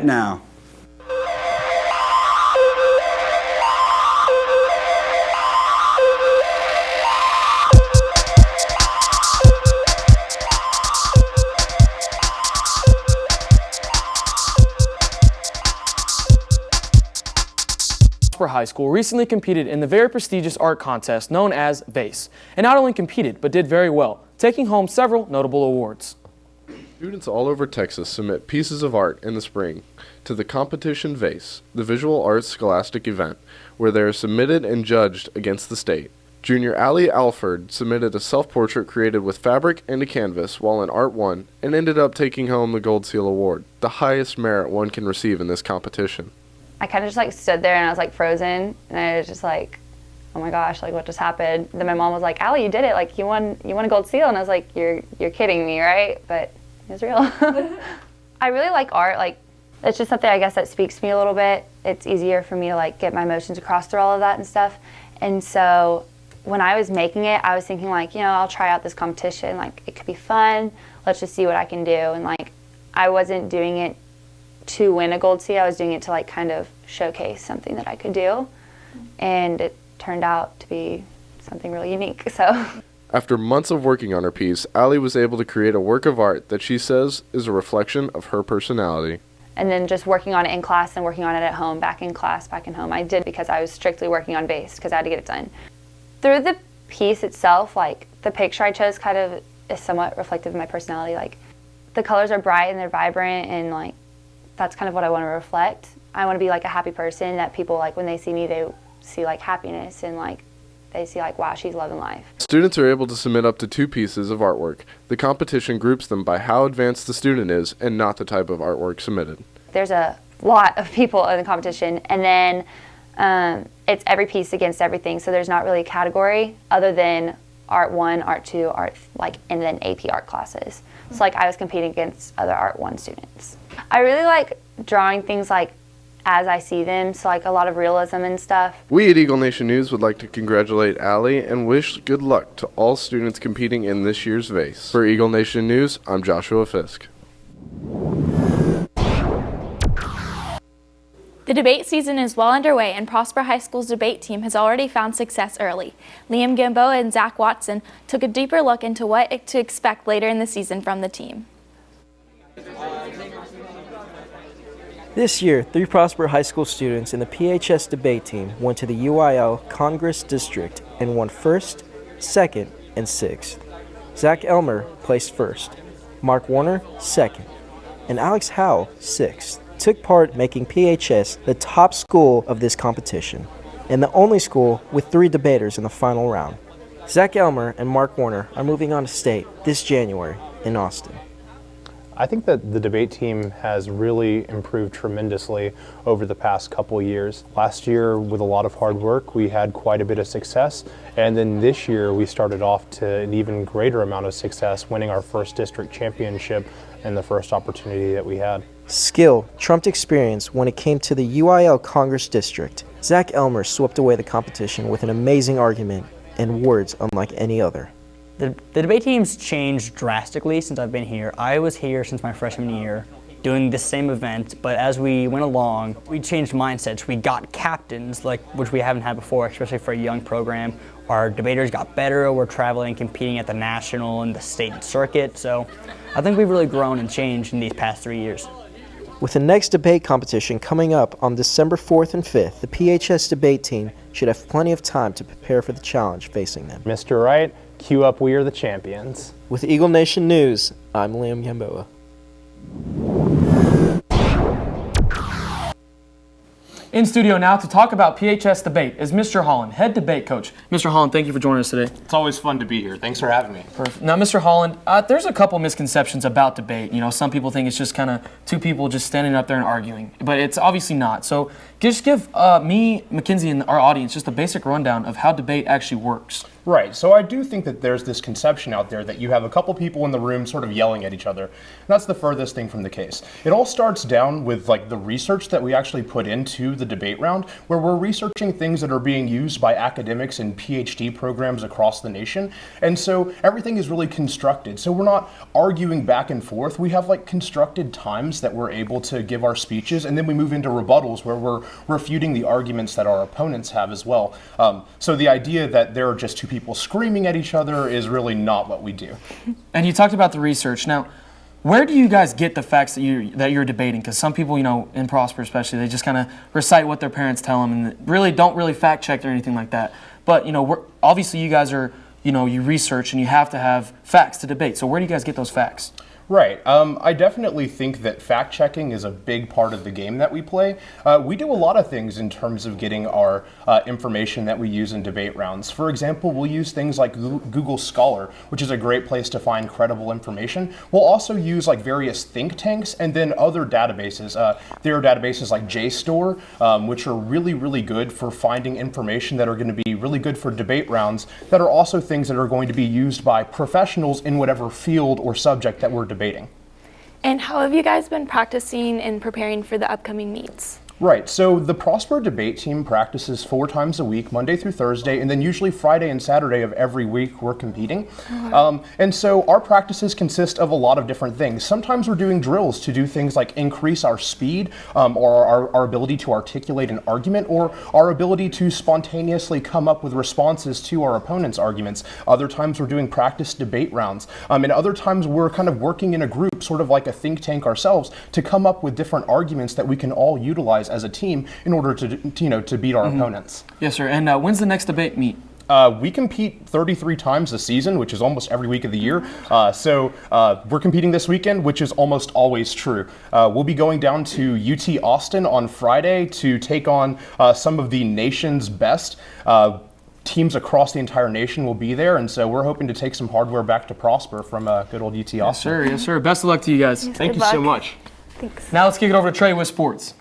right now. High School recently competed in the very prestigious art contest known as VASE, and not only competed but did very well, taking home several notable awards. Students all over Texas submit pieces of art in the spring to the competition VASE, the visual arts scholastic event, where they are submitted and judged against the state. Junior Allie Alford submitted a self-portrait created with fabric and a canvas while in Art 1 and ended up taking home the Gold Seal Award, the highest merit one can receive in this competition. I kind of just like stood there and I was like frozen, and I was just like, oh my gosh, like what just happened? Then my mom was like, Allie, you did it, like you won a gold seal, and I was like, you're kidding me, right? But it was real. I really like art. Like it's just something I guess that speaks to me a little bit. It's easier for me to like get my emotions across through all of that and stuff. And so when I was making it, I was thinking like, I'll try out this competition, like it could be fun. Let's just see what I can do. And like I wasn't doing it to win a gold seal. I was doing it to like kind of showcase something that I could do, and it turned out to be something really unique. So after months of working on her piece, Allie was able to create a work of art that she says is a reflection of her personality. And then just working on it in class and working on it at home, back in class, back in home. I did because I was strictly working on VASE because I had to get it done. Through the piece itself, like the picture I chose kind of is somewhat reflective of my personality. Like the colors are bright and they're vibrant, and like that's kind of what I want to reflect. I want to be like a happy person that people like when they see me, they see like happiness and like they see like, wow, she's loving life. Students are able to submit up to 2 pieces of artwork. The competition groups them by how advanced the student is and not the type of artwork submitted. There's a lot of people in the competition, and then it's every piece against everything. So there's not really a category other than Art 1, Art 2, Art like, and then AP art classes. So like I was competing against other Art 1 students. I really like drawing things like as I see them, so like a lot of realism and stuff. We at Eagle Nation News would like to congratulate Allie and wish good luck to all students competing in this year's VASE. For Eagle Nation News, I'm Joshua Fisk. The debate season is well underway, and Prosper High School's debate team has already found success early. Liam Gamboa and Zach Watson took a deeper look into what to expect later in the season from the team. This year, 3 Prosper High School students in the PHS debate team went to the UIL Congress District and won 1st, 2nd, and 6th. Zach Elmer placed 1st, Mark Warner 2nd, and Alex Howe 6th. Took part making PHS the top school of this competition, and the only school with 3 debaters in the final round. Zach Elmer and Mark Warner are moving on to state this January in Austin. I think that the debate team has really improved tremendously over the past couple years. Last year, with a lot of hard work, we had quite a bit of success, and then this year we started off to an even greater amount of success, winning our first district championship and the first opportunity that we had. Skill trumped experience when it came to the UIL Congress District. Zach Elmer swept away the competition with an amazing argument and words unlike any other. The debate team's changed drastically since I've been here. I was here since my freshman year doing the same event, but as we went along, we changed mindsets. We got captains, which we haven't had before, especially for a young program. Our debaters got better. We're traveling and competing at the national and the state circuit. So I think we've really grown and changed in these past 3 years. With the next debate competition coming up on December 4th and 5th, the PHS debate team should have plenty of time to prepare for the challenge facing them. Mr. Wright, cue up We Are the Champions. With Eagle Nation News, I'm Liam Gamboa. In studio now to talk about PHS debate is Mr. Holland, head debate coach. Mr. Holland, thank you for joining us today. It's always fun to be here. Thanks for having me. Perfect. Now, Mr. Holland, there's a couple misconceptions about debate. You know, some people think it's just kind of 2 people just standing up there and arguing, but it's obviously not. So just give me, Mackenzie, and our audience just a basic rundown of how debate actually works. Right, so I do think that there's this conception out there that you have a couple people in the room sort of yelling at each other. And that's the furthest thing from the case. It all starts down with like the research that we actually put into the debate round, where we're researching things that are being used by academics in PhD programs across the nation. And so everything is really constructed. So we're not arguing back and forth. We have like constructed times that we're able to give our speeches, and then we move into rebuttals where we're refuting the arguments that our opponents have as well. So the idea that there are just two people screaming at each other is really not what we do. And you talked about the research. Now, where do you guys get the facts that you're debating? Because some people, in Prosper especially, they just kind of recite what their parents tell them and really don't really fact check or anything like that. But obviously you guys are, you research and you have to have facts to debate. So where do you guys get those facts? Right. I definitely think that fact-checking is a big part of the game that we play. We do a lot of things in terms of getting our information that we use in debate rounds. For example, we'll use things like Google Scholar, which is a great place to find credible information. We'll also use like various think tanks and then other databases. There are databases like JSTOR, which are really, really good for finding information that are going to be really good for debate rounds, that are also things that are going to be used by professionals in whatever field or subject that we're debating. And how have you guys been practicing and preparing for the upcoming meets? Right, so the Prosper debate team practices 4 times a week, Monday through Thursday, and then usually Friday and Saturday of every week we're competing. And so our practices consist of a lot of different things. Sometimes we're doing drills to do things like increase our speed, or our ability to articulate an argument, or our ability to spontaneously come up with responses to our opponent's arguments. Other times we're doing practice debate rounds. And other times we're kind of working in a group, sort of like a think tank ourselves, to come up with different arguments that we can all utilize as a team in order to beat our opponents. Yes, sir. And when's the next debate meet? We compete 33 times a season, which is almost every week of the year. So we're competing this weekend, which is almost always true. We'll be going down to UT Austin on Friday to take on some of the nation's best. Teams across the entire nation will be there, and so we're hoping to take some hardware back to Prosper from good old UT Austin. Yes, sir. Yes, sir. Best of luck to you guys. Yes, Thank you so much. Thanks. Now let's kick it over to Trey with sports.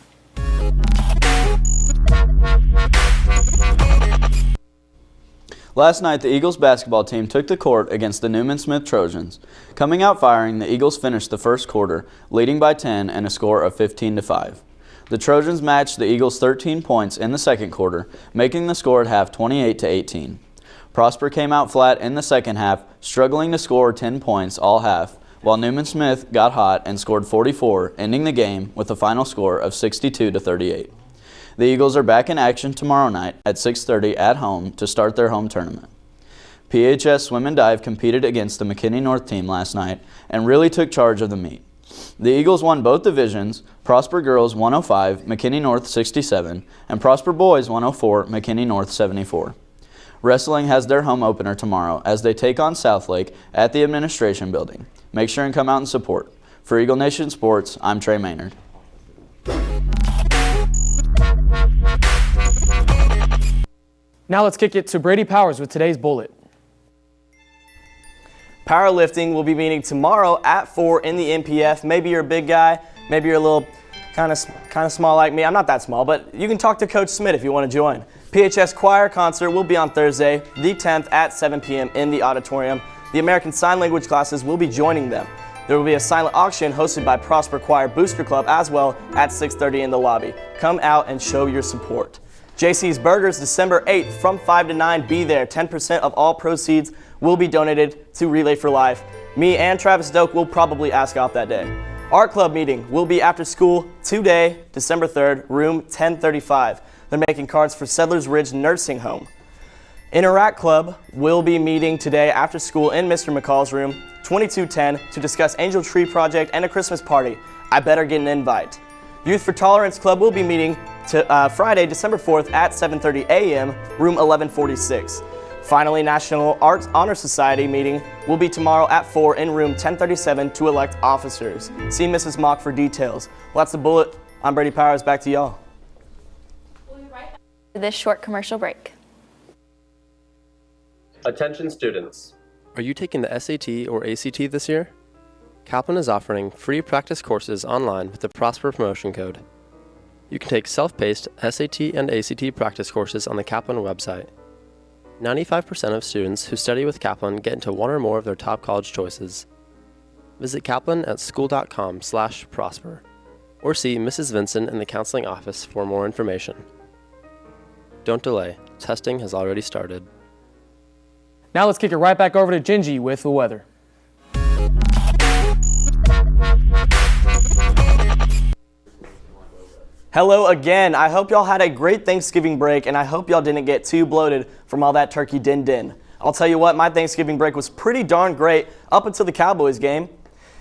Last night, the Eagles basketball team took the court against the Newman-Smith Trojans. Coming out firing, the Eagles finished the first quarter, leading by 10 and a score of 15-5. The Trojans matched the Eagles' 13 points in the second quarter, making the score at half 28-18. Prosper came out flat in the second half, struggling to score 10 points all half, while Newman-Smith got hot and scored 44, ending the game with a final score of 62-38. The Eagles are back in action tomorrow night at 6:30 at home to start their home tournament. PHS Swim and Dive competed against the McKinney North team last night and really took charge of the meet. The Eagles won both divisions, Prosper Girls 105, McKinney North 67, and Prosper Boys 104, McKinney North 74. Wrestling has their home opener tomorrow as they take on Southlake at the administration building. Make sure and come out and support. For Eagle Nation Sports, I'm Trey Maynard. Now let's kick it to Brady Powers with today's bullet. Powerlifting will be meeting tomorrow at 4 in the NPF. Maybe you're a big guy, maybe you're a little kind of small like me. I'm not that small, but you can talk to Coach Smith if you want to join. PHS Choir Concert will be on Thursday, the 10th at 7 p.m. in the auditorium. The American Sign Language classes will be joining them. There will be a silent auction hosted by Prosper Choir Booster Club as well at 6:30 in the lobby. Come out and show your support. JC's Burgers, December 8th from 5 to 9. Be there. 10% of all proceeds will be donated to Relay for Life. Me and Travis Doak will probably ask off that day. Art Club meeting will be after school today, December 3rd, room 1035. They're making cards for Settlers Ridge Nursing Home. Interact Club will be meeting today after school in Mr. McCall's room, 2210, to discuss Angel Tree Project and a Christmas party. I better get an invite. Youth for Tolerance Club will be meeting Friday, December 4th at 7:30 a.m., room 1146. Finally, National Arts Honor Society meeting will be tomorrow at 4 in room 1037 to elect officers. See Mrs. Mock for details. Well, that's the bullet. I'm Brady Powers. Back to y'all. We'll be right back after this short commercial break. Attention students. Are you taking the SAT or ACT this year? Kaplan is offering free practice courses online with the Prosper promotion code. You can take self-paced SAT and ACT practice courses on the Kaplan website. 95% of students who study with Kaplan get into one or more of their top college choices. Visit Kaplan at school.com/prosper or see Mrs. Vincent in the counseling office for more information. Don't delay. Testing has already started. Now let's kick it right back over to Gingy with the weather. Hello again. I hope y'all had a great Thanksgiving break, and I hope y'all didn't get too bloated from all that turkey din-din. I'll tell you what, my Thanksgiving break was pretty darn great up until the Cowboys game.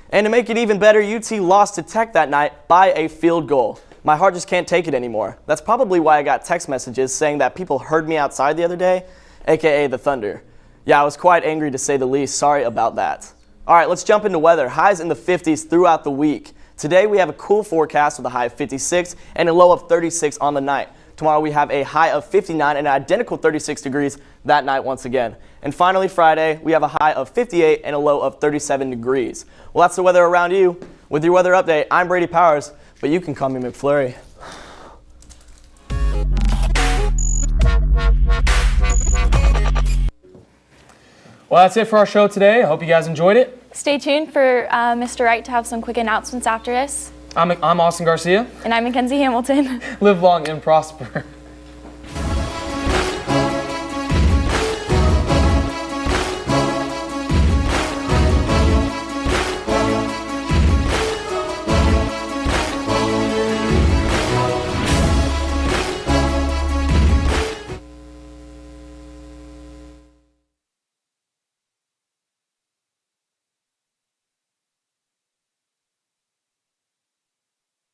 And to make it even better, UT lost to Tech that night by a field goal. My heart just can't take it anymore. That's probably why I got text messages saying that people heard me outside the other day, aka the Thunder. Yeah, I was quite angry to say the least. Sorry about that. All right, let's jump into weather. Highs in the 50s throughout the week. Today we have a cool forecast with a high of 56 and a low of 36 on the night. Tomorrow we have a high of 59 and an identical 36 degrees that night once again. And finally Friday, we have a high of 58 and a low of 37 degrees. Well, that's the weather around you. With your weather update, I'm Brady Powers, but you can call me McFlurry. Well, that's it for our show today. I hope you guys enjoyed it. Stay tuned for Mr. Wright to have some quick announcements after this. I'm Austin Garcia. And I'm Mackenzie Hamilton. Live long and prosper.